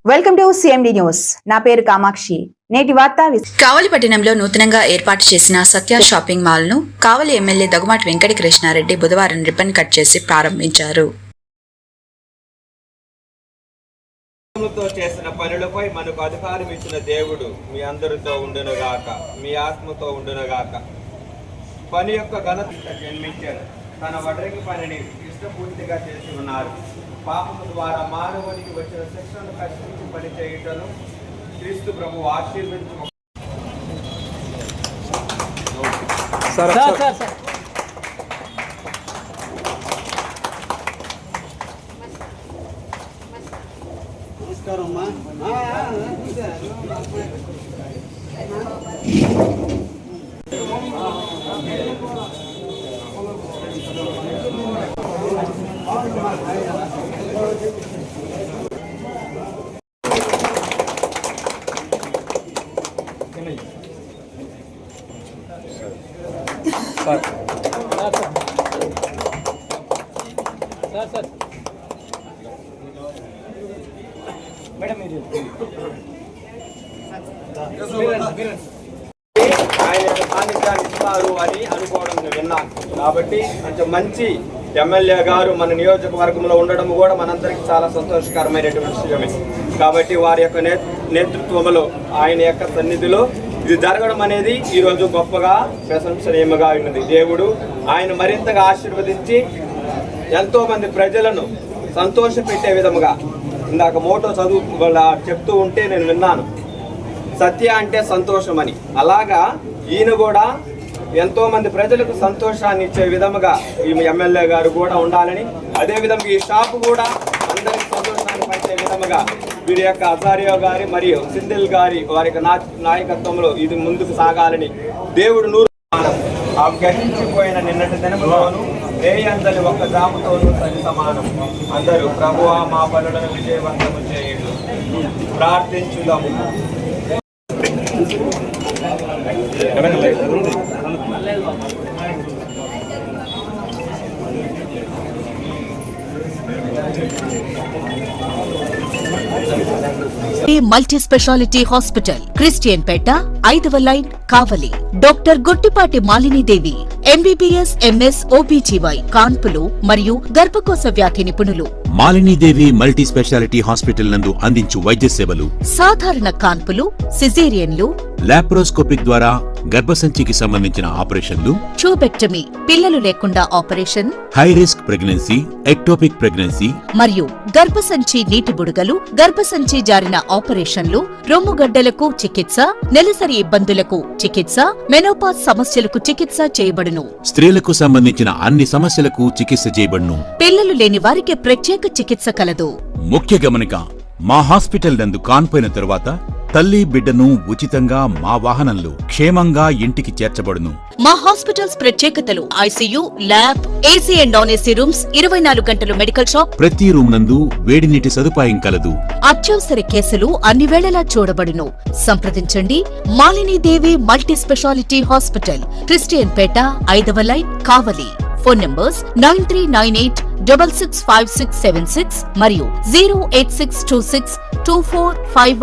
Welcome to CMD news. నా పేరు కామాక్షి. నేటి వార్త. కావలి పట్టణంలో నూతనంగా ఏర్పాటు చేసిన సత్య షాపింగ్ మాల్ ను కావలి ఎమ్మెల్యే దగ్గుమాటి వెంకట కృష్ణారెడ్డి బుధవారం రిబ్బన్ కట్ చేసి ప్రారంభించారు. చేసిన పనులపై మనకు అధికారం ఇచ్చిన దేవుడు మీ అందరితో ఉండునుగాక, మీ ఆత్మతో ఉండునుగాక. పని యొక్క ఘనత జన్మించారు, తన వడ్రంగి పనిని ఇష్టపూర్తిగా చేసి ఉన్నారు. పాపము ద్వారా మానవునికి వచ్చిన శిక్షను కష్టించి పని చేయటను క్రీస్తు ప్రభు ఆశీర్వదించు. నమస్కారం అమ్మా. సార్ మేడం ఆయన సాన్నిధ్యాన్ని ఇస్తారు అని అనుకోవడం విన్నాను. కాబట్టి కొంచెం మంచి ఎమ్మెల్యే గారు మన నియోజకవర్గంలో ఉండడం కూడా మనందరికీ చాలా సంతోషకరమైనటువంటి విషయమే. కాబట్టి వారి యొక్క నేతృత్వంలో ఆయన యొక్క సన్నిధిలో ఇది జరగడం అనేది ఈరోజు గొప్పగా ప్రశంసనీయముగా ఉన్నది. దేవుడు ఆయన మరింతగా ఆశీర్వదించి ఎంతోమంది ప్రజలను సంతోషపెట్టే విధముగా, ఇందాక మోటో చెప్తూ ఉంటే నేను విన్నాను, సత్య అంటే సంతోషం అని. అలాగా ఈయన కూడా ఎంతోమంది ప్రజలకు సంతోషాన్ని ఇచ్చే విధముగా ఈ ఎమ్మెల్యే గారు కూడా ఉండాలని, అదేవిధంగా ఈ షాపు కూడా అందరికి సంతోషాన్ని పంచే విధముగా వీరి యొక్క అజారియో గారి మరియు సింధిల్ గారి వారి నాయకత్వంలో ఇది ముందుకు సాగాలని దేవుడు నూరు ఆ గతించిపోయిన నిన్నటి దినములోను అందరి ఒక్క జాముతోనూ సరి సమానం. అందరూ ప్రభువా మా పనులను విజయవంతము చేయుడు. ప్రార్థించుదాము. Multi speciality hospital, Christianpet, 5వ line, Kavali. Doctor Guttipati Malinidevi, MBBS, MS, OBGY, కాన్పులు మరియు గర్భకోశ వ్యాధి నిపుణులు. మాలినీదేవి మల్టీ స్పెషాలిటీ హాస్పిటల్ నందు అందించు వైద్య సేవలు: సాధారణ కాన్పులు, సిజేరియన్లు, లాప్రోస్కోపిక్ ద్వారా గర్భసంచికి సంబంధించిన ఆపరేషన్లు, ట్యూబెక్టమీ, పిల్లలు లేకుండా operation, high risk pregnancy, ectopic pregnancy మరియు గర్భసంచి నీటి బుడగలు, గర్భసంచి జారిన ఆపరేషన్లు, రొమ్ముగడ్డలకు చికిత్స, నెలసరి ఇబ్బందులకు చికిత్స, మెనోపాజ్ సమస్యలకు చికిత్స చేయబడును. స్త్రీలకు సంబంధించిన అన్ని సమస్యలకు చికిత్స చేయబడును. పిల్లలు లేని వారికి ప్రత్యేక చికిత్స కలదు. ముఖ్య గమనిక: మా హాస్పిటల్ నందు కాన్పోయిన తరువాత తల్లి బిడ్డను ఉచితంగా మా వాహనంలో క్షేమంగా ఇంటికి చేర్చబడును. మా హాస్పిటల్స్ ప్రత్యేకతలు: ICU, lab, AC and non AC rooms, 24 గంటలు మెడికల్ షాప్, ప్రతి రూమ్ నందు వేడి నీటి సదుపాయం కలదు. అత్యవసర కేసులు అన్ని వేళలా చూడబడును. సంప్రదించండి. Malinidevi multi speciality hospital, Christianpet, 5వ లైన్, కావలి. ఫోన్ నంబర్స్ 9398665676 మరియు 086262451.